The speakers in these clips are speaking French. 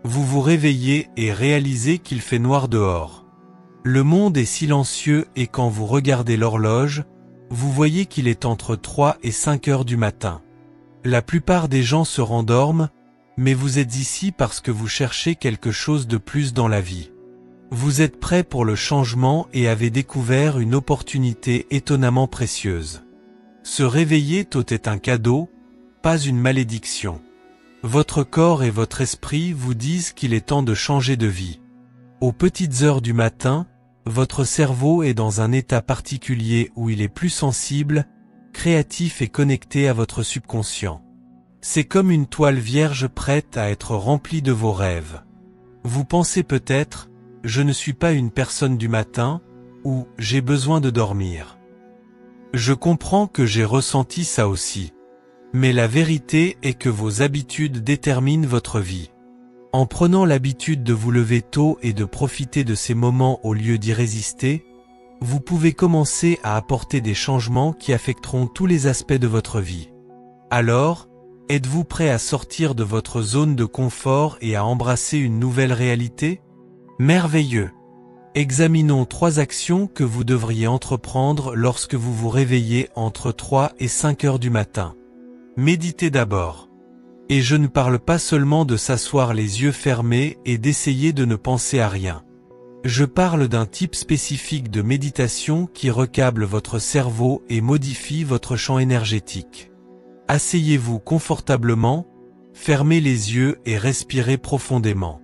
Vous vous réveillez et réalisez qu'il fait noir dehors. Le monde est silencieux et quand vous regardez l'horloge, vous voyez qu'il est entre 3 et 5 heures du matin. La plupart des gens se rendorment, mais vous êtes ici parce que vous cherchez quelque chose de plus dans la vie. Vous êtes prêt pour le changement et avez découvert une opportunité étonnamment précieuse. Se réveiller tôt est un cadeau, pas une malédiction. Votre corps et votre esprit vous disent qu'il est temps de changer de vie. Aux petites heures du matin, votre cerveau est dans un état particulier où il est plus sensible, créatif et connecté à votre subconscient. C'est comme une toile vierge prête à être remplie de vos rêves. Vous pensez peut-être, je ne suis pas une personne du matin, ou j'ai besoin de dormir. Je comprends que j'ai ressenti ça aussi. Mais la vérité est que vos habitudes déterminent votre vie. En prenant l'habitude de vous lever tôt et de profiter de ces moments au lieu d'y résister, vous pouvez commencer à apporter des changements qui affecteront tous les aspects de votre vie. Alors, êtes-vous prêt à sortir de votre zone de confort et à embrasser une nouvelle réalité? Merveilleux! Examinons 3 actions que vous devriez entreprendre lorsque vous vous réveillez entre 3 et 5 heures du matin. Méditez d'abord. Et je ne parle pas seulement de s'asseoir les yeux fermés et d'essayer de ne penser à rien. Je parle d'un type spécifique de méditation qui recable votre cerveau et modifie votre champ énergétique. Asseyez-vous confortablement, fermez les yeux et respirez profondément.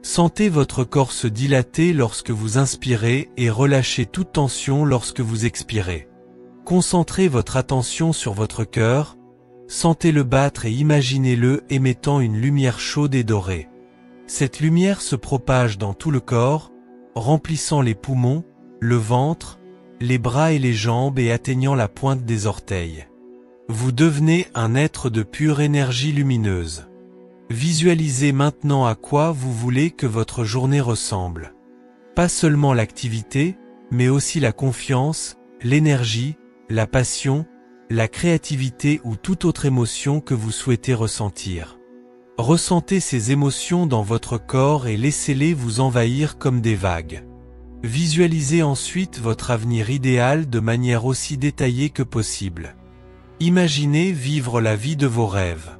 Sentez votre corps se dilater lorsque vous inspirez et relâchez toute tension lorsque vous expirez. Concentrez votre attention sur votre cœur, sentez-le battre et imaginez-le émettant une lumière chaude et dorée. Cette lumière se propage dans tout le corps, remplissant les poumons, le ventre, les bras et les jambes et atteignant la pointe des orteils. Vous devenez un être de pure énergie lumineuse. Visualisez maintenant à quoi vous voulez que votre journée ressemble. Pas seulement l'activité, mais aussi la confiance, l'énergie, la passion, la créativité ou toute autre émotion que vous souhaitez ressentir. Ressentez ces émotions dans votre corps et laissez-les vous envahir comme des vagues. Visualisez ensuite votre avenir idéal de manière aussi détaillée que possible. Imaginez vivre la vie de vos rêves.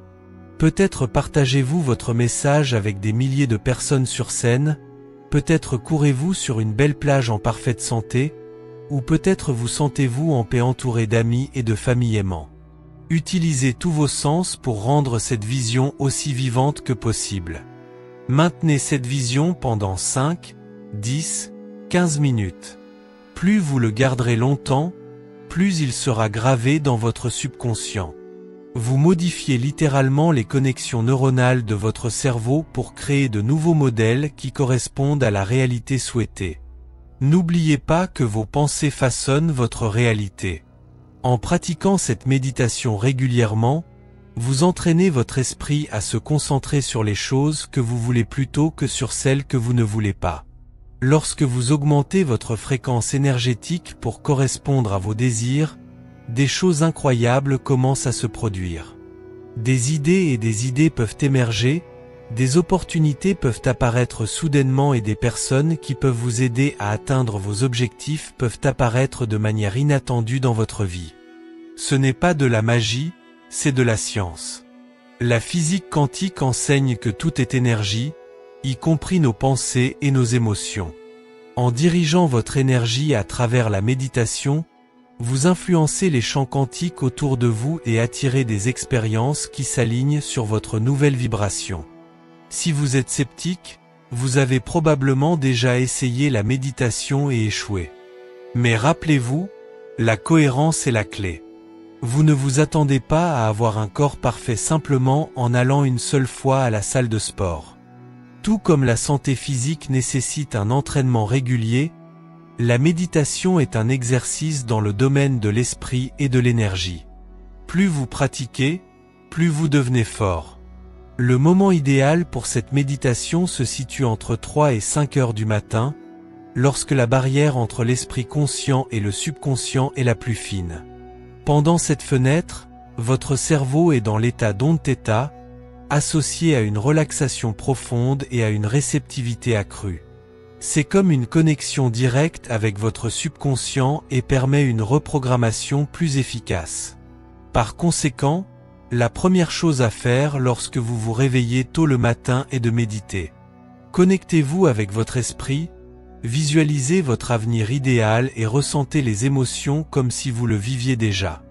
Peut-être partagez-vous votre message avec des milliers de personnes sur scène, peut-être courez-vous sur une belle plage en parfaite santé, ou peut-être vous sentez-vous en paix entouré d'amis et de familles aimants. Utilisez tous vos sens pour rendre cette vision aussi vivante que possible. Maintenez cette vision pendant 5, 10, 15 minutes. Plus vous le garderez longtemps, plus il sera gravé dans votre subconscient. Vous modifiez littéralement les connexions neuronales de votre cerveau pour créer de nouveaux modèles qui correspondent à la réalité souhaitée. N'oubliez pas que vos pensées façonnent votre réalité. En pratiquant cette méditation régulièrement, vous entraînez votre esprit à se concentrer sur les choses que vous voulez plutôt que sur celles que vous ne voulez pas. Lorsque vous augmentez votre fréquence énergétique pour correspondre à vos désirs, des choses incroyables commencent à se produire. Des idées peuvent émerger, des opportunités peuvent apparaître soudainement et des personnes qui peuvent vous aider à atteindre vos objectifs peuvent apparaître de manière inattendue dans votre vie. Ce n'est pas de la magie, c'est de la science. La physique quantique enseigne que tout est énergie, y compris nos pensées et nos émotions. En dirigeant votre énergie à travers la méditation, vous influencez les champs quantiques autour de vous et attirez des expériences qui s'alignent sur votre nouvelle vibration. Si vous êtes sceptique, vous avez probablement déjà essayé la méditation et échoué. Mais rappelez-vous, la cohérence est la clé. Vous ne vous attendez pas à avoir un corps parfait simplement en allant une seule fois à la salle de sport. Tout comme la santé physique nécessite un entraînement régulier, la méditation est un exercice dans le domaine de l'esprit et de l'énergie. Plus vous pratiquez, plus vous devenez fort. Le moment idéal pour cette méditation se situe entre 3 et 5 heures du matin, lorsque la barrière entre l'esprit conscient et le subconscient est la plus fine. Pendant cette fenêtre, votre cerveau est dans l'état d'onde θ, associée à une relaxation profonde et à une réceptivité accrue. C'est comme une connexion directe avec votre subconscient et permet une reprogrammation plus efficace. Par conséquent, la première chose à faire lorsque vous vous réveillez tôt le matin est de méditer. Connectez-vous avec votre esprit, visualisez votre avenir idéal et ressentez les émotions comme si vous le viviez déjà.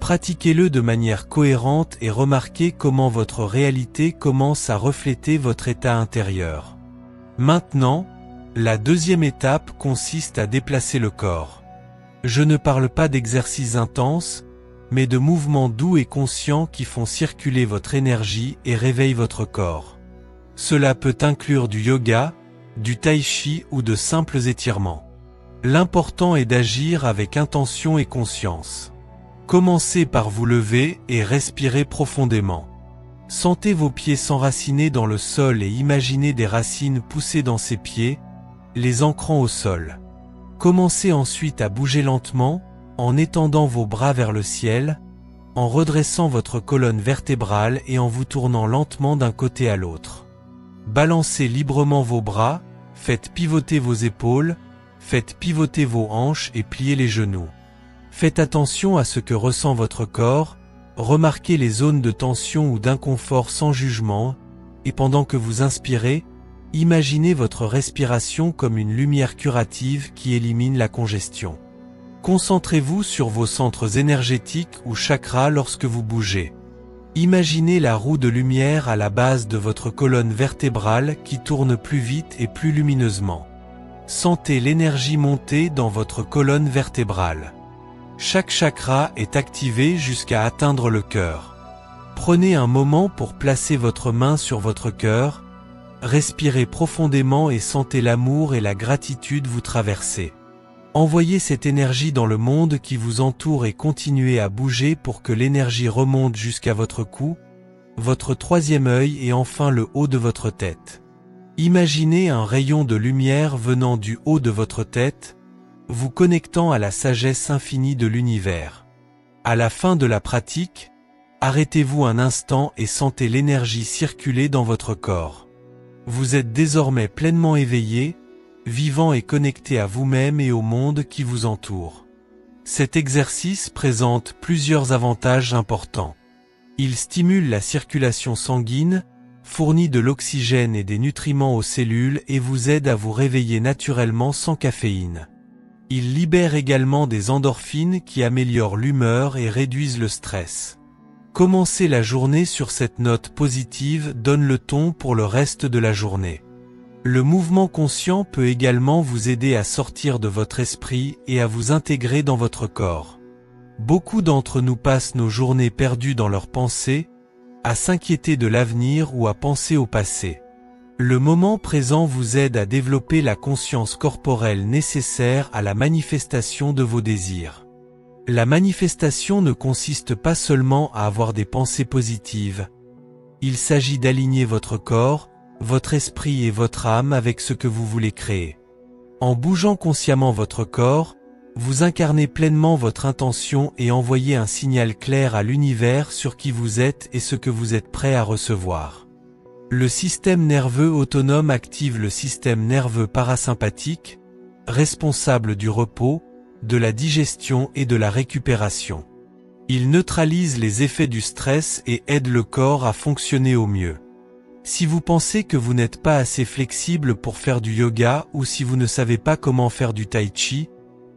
Pratiquez-le de manière cohérente et remarquez comment votre réalité commence à refléter votre état intérieur. Maintenant, la deuxième étape consiste à déplacer le corps. Je ne parle pas d'exercices intenses, mais de mouvements doux et conscients qui font circuler votre énergie et réveillent votre corps. Cela peut inclure du yoga, du tai chi ou de simples étirements. L'important est d'agir avec intention et conscience. Commencez par vous lever et respirer profondément. Sentez vos pieds s'enraciner dans le sol et imaginez des racines pousser dans ces pieds, les ancrant au sol. Commencez ensuite à bouger lentement, en étendant vos bras vers le ciel, en redressant votre colonne vertébrale et en vous tournant lentement d'un côté à l'autre. Balancez librement vos bras, faites pivoter vos épaules, faites pivoter vos hanches et pliez les genoux. Faites attention à ce que ressent votre corps, remarquez les zones de tension ou d'inconfort sans jugement, et pendant que vous inspirez, imaginez votre respiration comme une lumière curative qui élimine la congestion. Concentrez-vous sur vos centres énergétiques ou chakras lorsque vous bougez. Imaginez la roue de lumière à la base de votre colonne vertébrale qui tourne plus vite et plus lumineusement. Sentez l'énergie monter dans votre colonne vertébrale. Chaque chakra est activé jusqu'à atteindre le cœur. Prenez un moment pour placer votre main sur votre cœur, respirez profondément et sentez l'amour et la gratitude vous traverser. Envoyez cette énergie dans le monde qui vous entoure et continuez à bouger pour que l'énergie remonte jusqu'à votre cou, votre troisième œil et enfin le haut de votre tête. Imaginez un rayon de lumière venant du haut de votre tête, vous connectant à la sagesse infinie de l'univers. À la fin de la pratique, arrêtez-vous un instant et sentez l'énergie circuler dans votre corps. Vous êtes désormais pleinement éveillé, vivant et connecté à vous-même et au monde qui vous entoure. Cet exercice présente plusieurs avantages importants. Il stimule la circulation sanguine, fournit de l'oxygène et des nutriments aux cellules et vous aide à vous réveiller naturellement sans caféine. Il libère également des endorphines qui améliorent l'humeur et réduisent le stress. Commencer la journée sur cette note positive donne le ton pour le reste de la journée. Le mouvement conscient peut également vous aider à sortir de votre esprit et à vous intégrer dans votre corps. Beaucoup d'entre nous passent nos journées perdues dans leurs pensées, à s'inquiéter de l'avenir ou à penser au passé. Le moment présent vous aide à développer la conscience corporelle nécessaire à la manifestation de vos désirs. La manifestation ne consiste pas seulement à avoir des pensées positives. Il s'agit d'aligner votre corps, votre esprit et votre âme avec ce que vous voulez créer. En bougeant consciemment votre corps, vous incarnez pleinement votre intention et envoyez un signal clair à l'univers sur qui vous êtes et ce que vous êtes prêt à recevoir. Le système nerveux autonome active le système nerveux parasympathique, responsable du repos, de la digestion et de la récupération. Il neutralise les effets du stress et aide le corps à fonctionner au mieux. Si vous pensez que vous n'êtes pas assez flexible pour faire du yoga ou si vous ne savez pas comment faire du tai chi,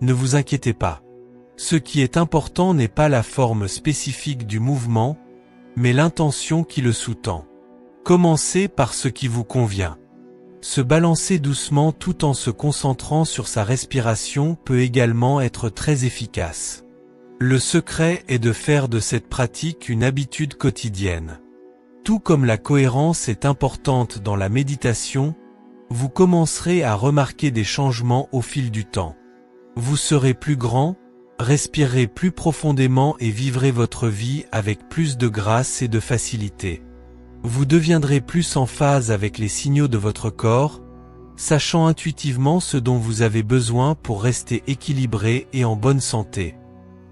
ne vous inquiétez pas. Ce qui est important n'est pas la forme spécifique du mouvement, mais l'intention qui le sous-tend. Commencez par ce qui vous convient. Se balancer doucement tout en se concentrant sur sa respiration peut également être très efficace. Le secret est de faire de cette pratique une habitude quotidienne. Tout comme la cohérence est importante dans la méditation, vous commencerez à remarquer des changements au fil du temps. Vous serez plus grand, respirerez plus profondément et vivrez votre vie avec plus de grâce et de facilité. Vous deviendrez plus en phase avec les signaux de votre corps, sachant intuitivement ce dont vous avez besoin pour rester équilibré et en bonne santé.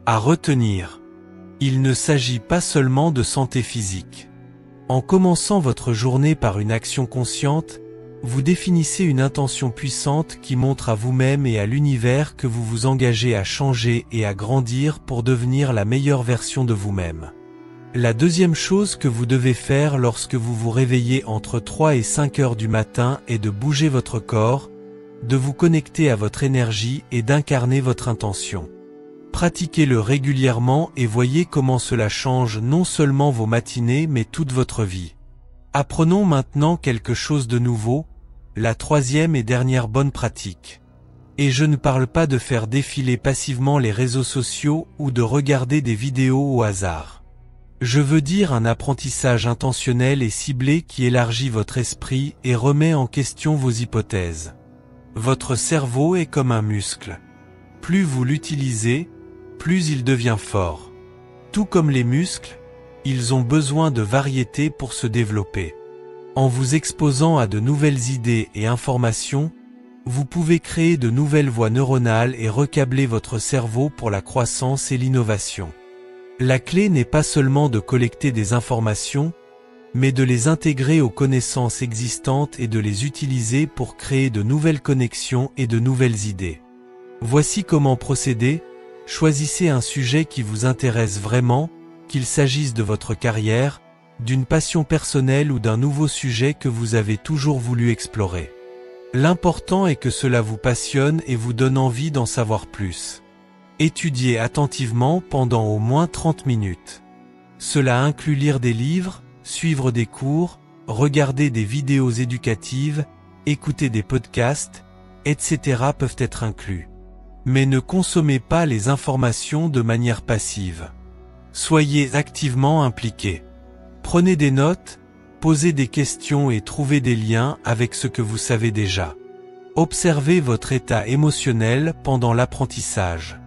À retenir, il ne s'agit pas seulement de santé physique. En commençant votre journée par une action consciente, vous définissez une intention puissante qui montre à vous-même et à l'univers que vous vous engagez à changer et à grandir pour devenir la meilleure version de vous-même. La deuxième chose que vous devez faire lorsque vous vous réveillez entre 3 et 5 heures du matin est de bouger votre corps, de vous connecter à votre énergie et d'incarner votre intention. Pratiquez-le régulièrement et voyez comment cela change non seulement vos matinées mais toute votre vie. Apprenons maintenant quelque chose de nouveau, la troisième et dernière bonne pratique. Et je ne parle pas de faire défiler passivement les réseaux sociaux ou de regarder des vidéos au hasard. Je veux dire un apprentissage intentionnel et ciblé qui élargit votre esprit et remet en question vos hypothèses. Votre cerveau est comme un muscle. Plus vous l'utilisez, plus il devient fort. Tout comme les muscles, ils ont besoin de variété pour se développer. En vous exposant à de nouvelles idées et informations, vous pouvez créer de nouvelles voies neuronales et recabler votre cerveau pour la croissance et l'innovation. La clé n'est pas seulement de collecter des informations, mais de les intégrer aux connaissances existantes et de les utiliser pour créer de nouvelles connexions et de nouvelles idées. Voici comment procéder. Choisissez un sujet qui vous intéresse vraiment, qu'il s'agisse de votre carrière, d'une passion personnelle ou d'un nouveau sujet que vous avez toujours voulu explorer. L'important est que cela vous passionne et vous donne envie d'en savoir plus. Étudiez attentivement pendant au moins 30 minutes. Cela inclut lire des livres, suivre des cours, regarder des vidéos éducatives, écouter des podcasts, etc. peuvent être inclus. Mais ne consommez pas les informations de manière passive. Soyez activement impliqué. Prenez des notes, posez des questions et trouvez des liens avec ce que vous savez déjà. Observez votre état émotionnel pendant l'apprentissage.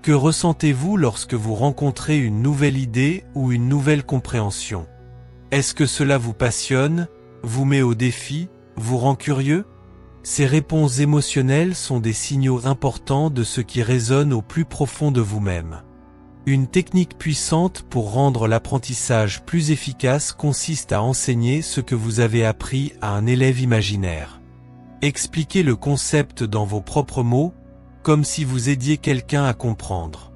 Que ressentez-vous lorsque vous rencontrez une nouvelle idée ou une nouvelle compréhension? Est-ce que cela vous passionne, vous met au défi, vous rend curieux? Ces réponses émotionnelles sont des signaux importants de ce qui résonne au plus profond de vous-même. Une technique puissante pour rendre l'apprentissage plus efficace consiste à enseigner ce que vous avez appris à un élève imaginaire. Expliquez le concept dans vos propres mots, comme si vous aidiez quelqu'un à comprendre.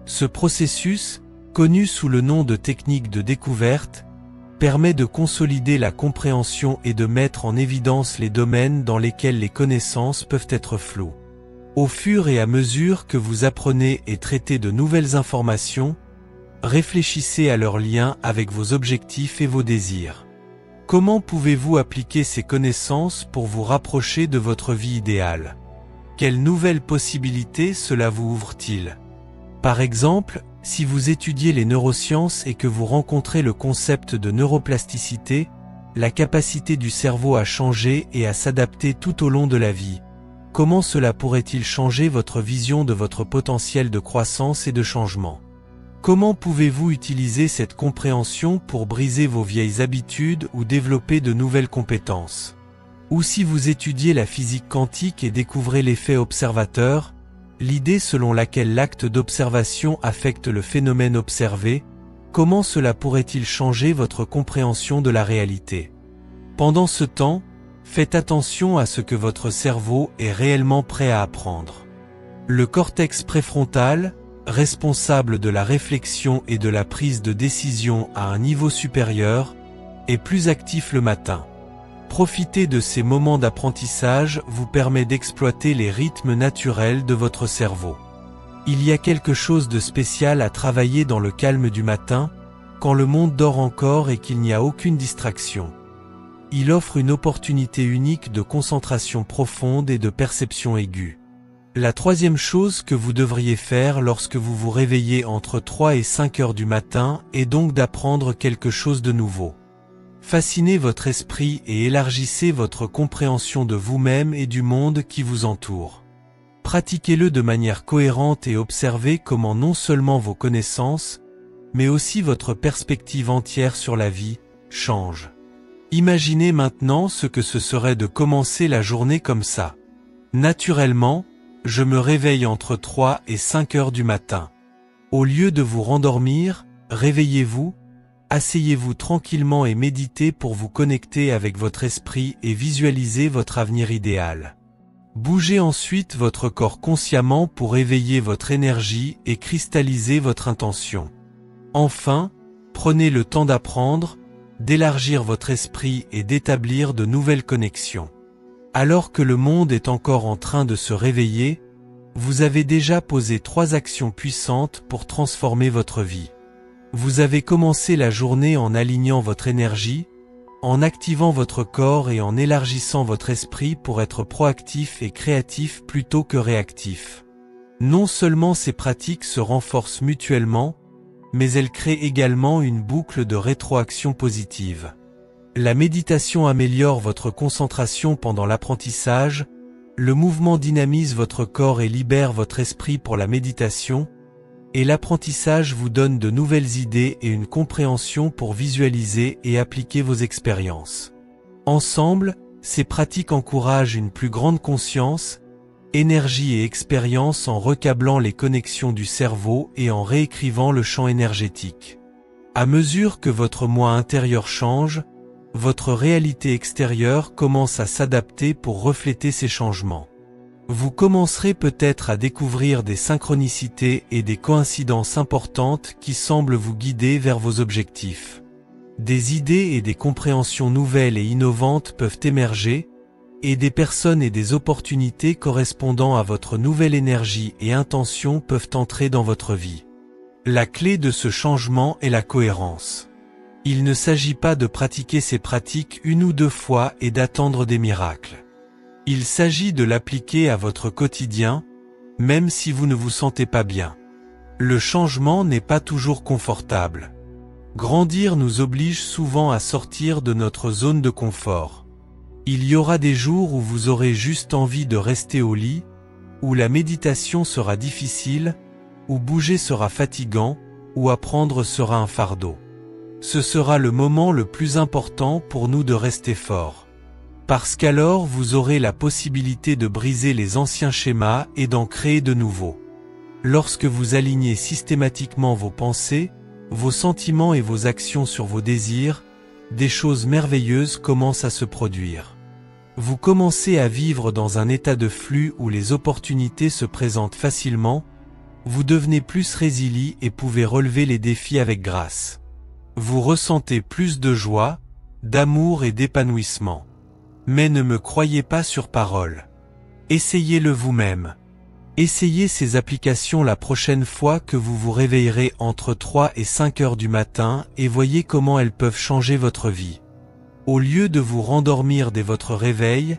Ce processus, connu sous le nom de technique de découverte, permet de consolider la compréhension et de mettre en évidence les domaines dans lesquels les connaissances peuvent être floues. Au fur et à mesure que vous apprenez et traitez de nouvelles informations, réfléchissez à leurs liens avec vos objectifs et vos désirs. Comment pouvez-vous appliquer ces connaissances pour vous rapprocher de votre vie idéale? Quelles nouvelles possibilités cela vous ouvre-t-il? Par exemple, si vous étudiez les neurosciences et que vous rencontrez le concept de neuroplasticité, la capacité du cerveau à changer et à s'adapter tout au long de la vie, comment cela pourrait-il changer votre vision de votre potentiel de croissance et de changement? Comment pouvez-vous utiliser cette compréhension pour briser vos vieilles habitudes ou développer de nouvelles compétences? Ou si vous étudiez la physique quantique et découvrez l'effet observateur, l'idée selon laquelle l'acte d'observation affecte le phénomène observé, comment cela pourrait-il changer votre compréhension de la réalité? Pendant ce temps, faites attention à ce que votre cerveau est réellement prêt à apprendre. Le cortex préfrontal, responsable de la réflexion et de la prise de décision à un niveau supérieur, est plus actif le matin. Profiter de ces moments d'apprentissage vous permet d'exploiter les rythmes naturels de votre cerveau. Il y a quelque chose de spécial à travailler dans le calme du matin, quand le monde dort encore et qu'il n'y a aucune distraction. Il offre une opportunité unique de concentration profonde et de perception aiguë. La troisième chose que vous devriez faire lorsque vous vous réveillez entre 3 et 5 heures du matin est donc d'apprendre quelque chose de nouveau. Fascinez votre esprit et élargissez votre compréhension de vous-même et du monde qui vous entoure. Pratiquez-le de manière cohérente et observez comment non seulement vos connaissances, mais aussi votre perspective entière sur la vie, change. Imaginez maintenant ce que ce serait de commencer la journée comme ça. Naturellement, je me réveille entre 3 et 5 heures du matin. Au lieu de vous rendormir, réveillez-vous, Asseyez-vous tranquillement et méditez pour vous connecter avec votre esprit et visualiser votre avenir idéal. Bougez ensuite votre corps consciemment pour éveiller votre énergie et cristalliser votre intention. Enfin, prenez le temps d'apprendre, d'élargir votre esprit et d'établir de nouvelles connexions. Alors que le monde est encore en train de se réveiller, vous avez déjà posé 3 actions puissantes pour transformer votre vie. Vous avez commencé la journée en alignant votre énergie, en activant votre corps et en élargissant votre esprit pour être proactif et créatif plutôt que réactif. Non seulement ces pratiques se renforcent mutuellement, mais elles créent également une boucle de rétroaction positive. La méditation améliore votre concentration pendant l'apprentissage, le mouvement dynamise votre corps et libère votre esprit pour la méditation, et l'apprentissage vous donne de nouvelles idées et une compréhension pour visualiser et appliquer vos expériences. Ensemble, ces pratiques encouragent une plus grande conscience, énergie et expérience en recablant les connexions du cerveau et en réécrivant le champ énergétique. À mesure que votre moi intérieur change, votre réalité extérieure commence à s'adapter pour refléter ces changements. Vous commencerez peut-être à découvrir des synchronicités et des coïncidences importantes qui semblent vous guider vers vos objectifs. Des idées et des compréhensions nouvelles et innovantes peuvent émerger, et des personnes et des opportunités correspondant à votre nouvelle énergie et intention peuvent entrer dans votre vie. La clé de ce changement est la cohérence. Il ne s'agit pas de pratiquer ces pratiques 1 ou 2 fois et d'attendre des miracles. Il s'agit de l'appliquer à votre quotidien, même si vous ne vous sentez pas bien. Le changement n'est pas toujours confortable. Grandir nous oblige souvent à sortir de notre zone de confort. Il y aura des jours où vous aurez juste envie de rester au lit, où la méditation sera difficile, où bouger sera fatigant, où apprendre sera un fardeau. Ce sera le moment le plus important pour nous de rester forts. Parce qu'alors vous aurez la possibilité de briser les anciens schémas et d'en créer de nouveaux. Lorsque vous alignez systématiquement vos pensées, vos sentiments et vos actions sur vos désirs, des choses merveilleuses commencent à se produire. Vous commencez à vivre dans un état de flux où les opportunités se présentent facilement, vous devenez plus résilient et pouvez relever les défis avec grâce. Vous ressentez plus de joie, d'amour et d'épanouissement. Mais ne me croyez pas sur parole. Essayez-le vous-même. Essayez ces applications la prochaine fois que vous vous réveillerez entre 3 et 5 heures du matin et voyez comment elles peuvent changer votre vie. Au lieu de vous rendormir dès votre réveil,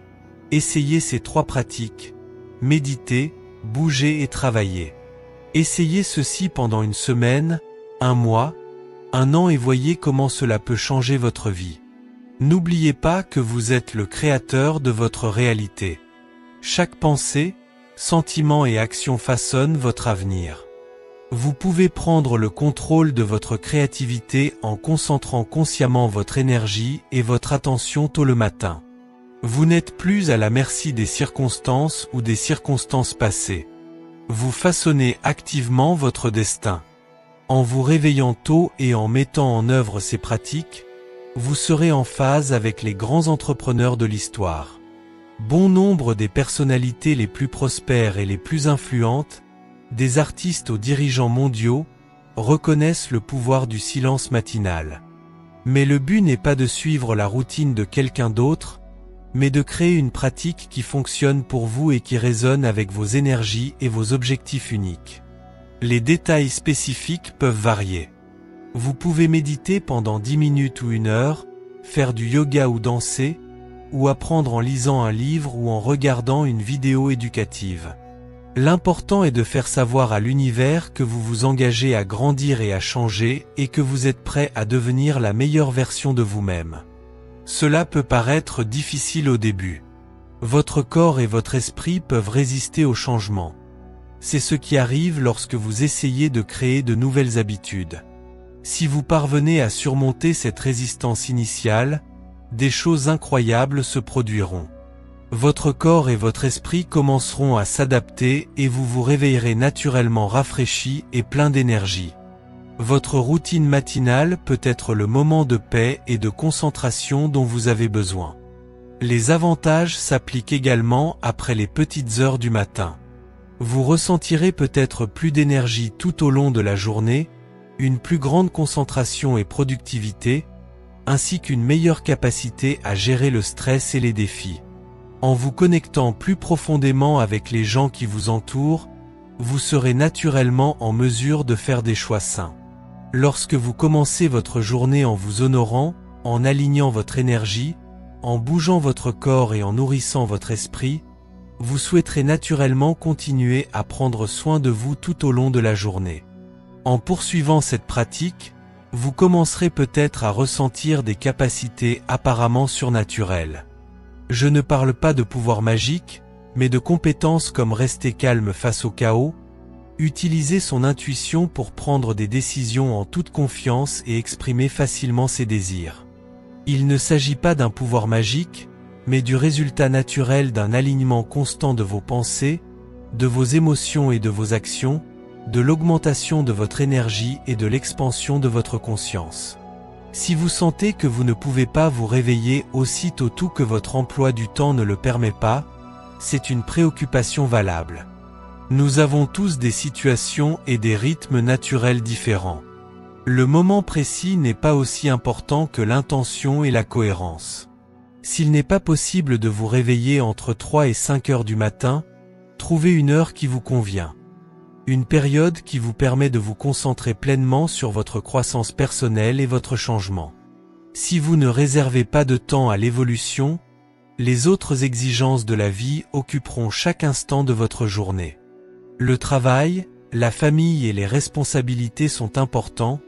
essayez ces 3 pratiques. Méditez, bougez et travaillez. Essayez ceci pendant 1 semaine, 1 mois, 1 an et voyez comment cela peut changer votre vie. N'oubliez pas que vous êtes le créateur de votre réalité. Chaque pensée, sentiment et action façonnent votre avenir. Vous pouvez prendre le contrôle de votre créativité en concentrant consciemment votre énergie et votre attention tôt le matin. Vous n'êtes plus à la merci des circonstances ou des circonstances passées. Vous façonnez activement votre destin. En vous réveillant tôt et en mettant en œuvre ces pratiques, vous serez en phase avec les grands entrepreneurs de l'histoire. Bon nombre des personnalités les plus prospères et les plus influentes, des artistes aux dirigeants mondiaux, reconnaissent le pouvoir du silence matinal. Mais le but n'est pas de suivre la routine de quelqu'un d'autre, mais de créer une pratique qui fonctionne pour vous et qui résonne avec vos énergies et vos objectifs uniques. Les détails spécifiques peuvent varier. Vous pouvez méditer pendant 10 minutes ou 1 heure, faire du yoga ou danser, ou apprendre en lisant un livre ou en regardant une vidéo éducative. L'important est de faire savoir à l'univers que vous vous engagez à grandir et à changer et que vous êtes prêt à devenir la meilleure version de vous-même. Cela peut paraître difficile au début. Votre corps et votre esprit peuvent résister au changement. C'est ce qui arrive lorsque vous essayez de créer de nouvelles habitudes. Si vous parvenez à surmonter cette résistance initiale, des choses incroyables se produiront. Votre corps et votre esprit commenceront à s'adapter et vous vous réveillerez naturellement rafraîchi et plein d'énergie. Votre routine matinale peut être le moment de paix et de concentration dont vous avez besoin. Les avantages s'appliquent également après les petites heures du matin. Vous ressentirez peut-être plus d'énergie tout au long de la journée, une plus grande concentration et productivité, ainsi qu'une meilleure capacité à gérer le stress et les défis. En vous connectant plus profondément avec les gens qui vous entourent, vous serez naturellement en mesure de faire des choix sains. Lorsque vous commencez votre journée en vous honorant, en alignant votre énergie, en bougeant votre corps et en nourrissant votre esprit, vous souhaiterez naturellement continuer à prendre soin de vous tout au long de la journée. En poursuivant cette pratique, vous commencerez peut-être à ressentir des capacités apparemment surnaturelles. Je ne parle pas de pouvoir magique, mais de compétences comme rester calme face au chaos, utiliser son intuition pour prendre des décisions en toute confiance et exprimer facilement ses désirs. Il ne s'agit pas d'un pouvoir magique, mais du résultat naturel d'un alignement constant de vos pensées, de vos émotions et de vos actions, de l'augmentation de votre énergie et de l'expansion de votre conscience. Si vous sentez que vous ne pouvez pas vous réveiller aussitôt tout que votre emploi du temps ne le permet pas, c'est une préoccupation valable. Nous avons tous des situations et des rythmes naturels différents. Le moment précis n'est pas aussi important que l'intention et la cohérence. S'il n'est pas possible de vous réveiller entre 3 et 5 heures du matin, trouvez une heure qui vous convient. Une période qui vous permet de vous concentrer pleinement sur votre croissance personnelle et votre changement. Si vous ne réservez pas de temps à l'évolution, les autres exigences de la vie occuperont chaque instant de votre journée. Le travail, la famille et les responsabilités sont importants,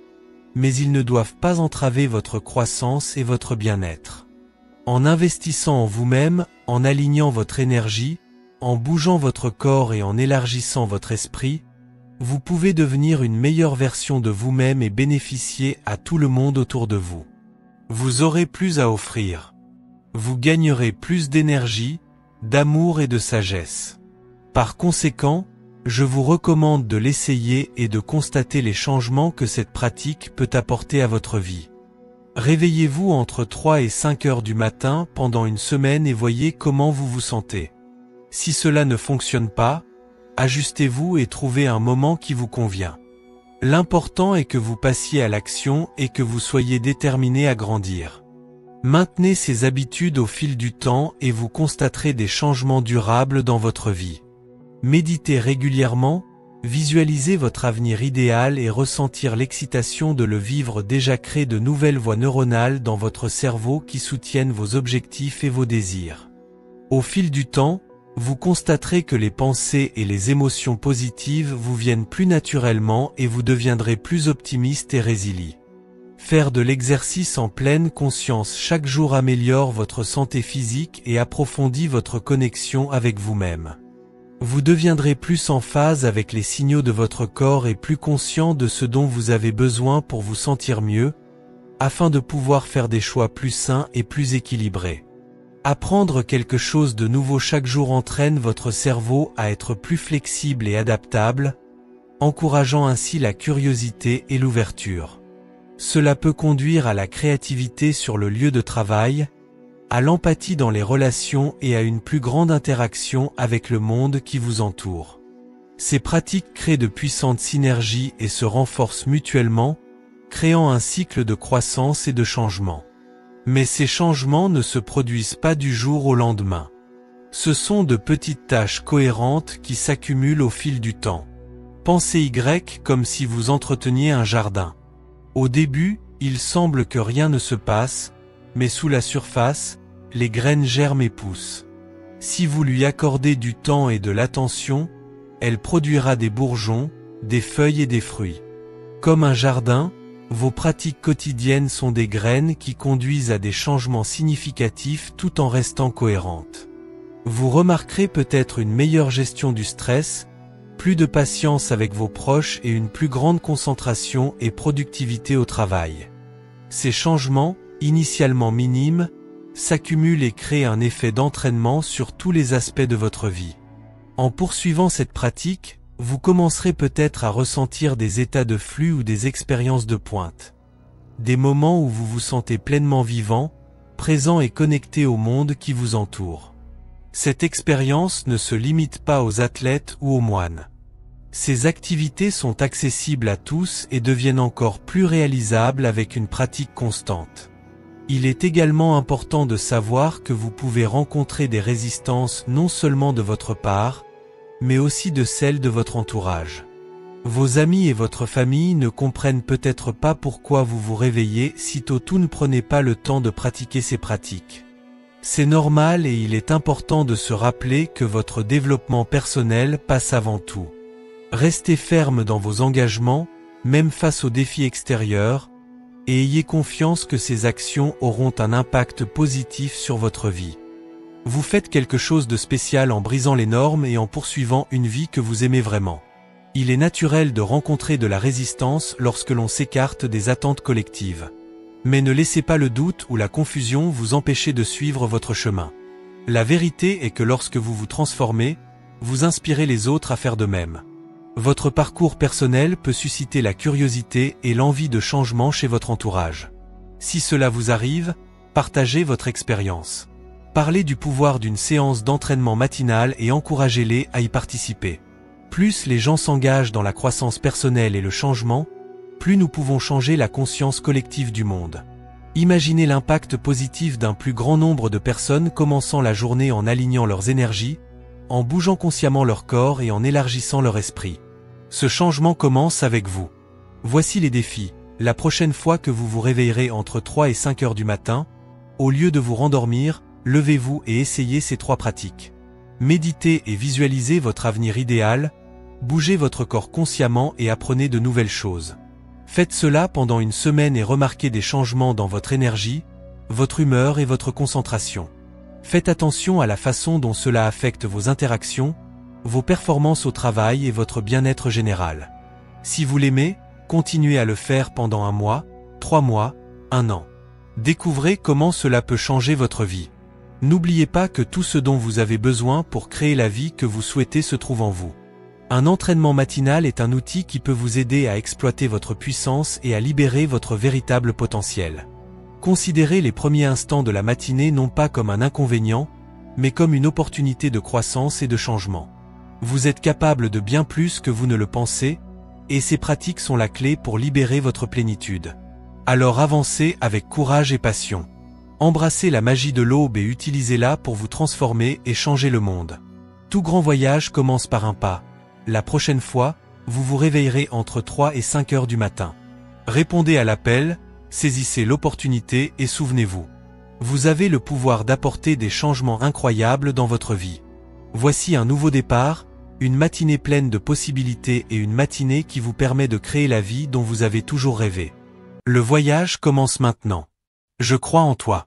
mais ils ne doivent pas entraver votre croissance et votre bien-être. En investissant en vous-même, en alignant votre énergie, en bougeant votre corps et en élargissant votre esprit, vous pouvez devenir une meilleure version de vous-même et bénéficier à tout le monde autour de vous. Vous aurez plus à offrir. Vous gagnerez plus d'énergie, d'amour et de sagesse. Par conséquent, je vous recommande de l'essayer et de constater les changements que cette pratique peut apporter à votre vie. Réveillez-vous entre 3 et 5 heures du matin pendant une semaine et voyez comment vous vous sentez. Si cela ne fonctionne pas, ajustez-vous et trouvez un moment qui vous convient. L'important est que vous passiez à l'action et que vous soyez déterminé à grandir. Maintenez ces habitudes au fil du temps et vous constaterez des changements durables dans votre vie. Méditez régulièrement, visualisez votre avenir idéal et ressentir l'excitation de le vivre déjà crée de nouvelles voies neuronales dans votre cerveau qui soutiennent vos objectifs et vos désirs. Au fil du temps, vous constaterez que les pensées et les émotions positives vous viennent plus naturellement et vous deviendrez plus optimiste et résilient. Faire de l'exercice en pleine conscience chaque jour améliore votre santé physique et approfondit votre connexion avec vous-même. Vous deviendrez plus en phase avec les signaux de votre corps et plus conscient de ce dont vous avez besoin pour vous sentir mieux, afin de pouvoir faire des choix plus sains et plus équilibrés. Apprendre quelque chose de nouveau chaque jour entraîne votre cerveau à être plus flexible et adaptable, encourageant ainsi la curiosité et l'ouverture. Cela peut conduire à la créativité sur le lieu de travail, à l'empathie dans les relations et à une plus grande interaction avec le monde qui vous entoure. Ces pratiques créent de puissantes synergies et se renforcent mutuellement, créant un cycle de croissance et de changement. Mais ces changements ne se produisent pas du jour au lendemain. Ce sont de petites tâches cohérentes qui s'accumulent au fil du temps. Pensez Y comme si vous entreteniez un jardin. Au début, il semble que rien ne se passe, mais sous la surface, les graines germent et poussent. Si vous lui accordez du temps et de l'attention, elle produira des bourgeons, des feuilles et des fruits. Comme un jardin, vos pratiques quotidiennes sont des graines qui conduisent à des changements significatifs tout en restant cohérentes. Vous remarquerez peut-être une meilleure gestion du stress, plus de patience avec vos proches et une plus grande concentration et productivité au travail. Ces changements, initialement minimes, s'accumulent et créent un effet d'entraînement sur tous les aspects de votre vie. En poursuivant cette pratique, Vous commencerez peut-être à ressentir des états de flux ou des expériences de pointe. Des moments où vous vous sentez pleinement vivant, présent et connecté au monde qui vous entoure. Cette expérience ne se limite pas aux athlètes ou aux moines. Ces activités sont accessibles à tous et deviennent encore plus réalisables avec une pratique constante. Il est également important de savoir que vous pouvez rencontrer des résistances non seulement de votre part, mais aussi de celles de votre entourage. Vos amis et votre famille ne comprennent peut-être pas pourquoi vous vous réveillez si tôt ou ne prenez pas le temps de pratiquer ces pratiques. C'est normal et il est important de se rappeler que votre développement personnel passe avant tout. Restez ferme dans vos engagements, même face aux défis extérieurs, et ayez confiance que ces actions auront un impact positif sur votre vie. Vous faites quelque chose de spécial en brisant les normes et en poursuivant une vie que vous aimez vraiment. Il est naturel de rencontrer de la résistance lorsque l'on s'écarte des attentes collectives. Mais ne laissez pas le doute ou la confusion vous empêcher de suivre votre chemin. La vérité est que lorsque vous vous transformez, vous inspirez les autres à faire de même. Votre parcours personnel peut susciter la curiosité et l'envie de changement chez votre entourage. Si cela vous arrive, partagez votre expérience. Parlez du pouvoir d'une séance d'entraînement matinale et encouragez-les à y participer. Plus les gens s'engagent dans la croissance personnelle et le changement, plus nous pouvons changer la conscience collective du monde. Imaginez l'impact positif d'un plus grand nombre de personnes commençant la journée en alignant leurs énergies, en bougeant consciemment leur corps et en élargissant leur esprit. Ce changement commence avec vous. Voici les défis. La prochaine fois que vous vous réveillerez entre 3 et 5 heures du matin, au lieu de vous rendormir, levez-vous et essayez ces 3 pratiques. Méditez et visualisez votre avenir idéal, bougez votre corps consciemment et apprenez de nouvelles choses. Faites cela pendant une semaine et remarquez des changements dans votre énergie, votre humeur et votre concentration. Faites attention à la façon dont cela affecte vos interactions, vos performances au travail et votre bien-être général. Si vous l'aimez, continuez à le faire pendant 1 mois, 3 mois, 1 an. Découvrez comment cela peut changer votre vie. N'oubliez pas que tout ce dont vous avez besoin pour créer la vie que vous souhaitez se trouve en vous. Un entraînement matinal est un outil qui peut vous aider à exploiter votre puissance et à libérer votre véritable potentiel. Considérez les premiers instants de la matinée non pas comme un inconvénient, mais comme une opportunité de croissance et de changement. Vous êtes capable de bien plus que vous ne le pensez, et ces pratiques sont la clé pour libérer votre plénitude. Alors avancez avec courage et passion. Embrassez la magie de l'aube et utilisez-la pour vous transformer et changer le monde. Tout grand voyage commence par un pas. La prochaine fois, vous vous réveillerez entre 3 et 5 heures du matin. Répondez à l'appel, saisissez l'opportunité et souvenez-vous. Vous avez le pouvoir d'apporter des changements incroyables dans votre vie. Voici un nouveau départ, une matinée pleine de possibilités et une matinée qui vous permet de créer la vie dont vous avez toujours rêvé. Le voyage commence maintenant. Je crois en toi.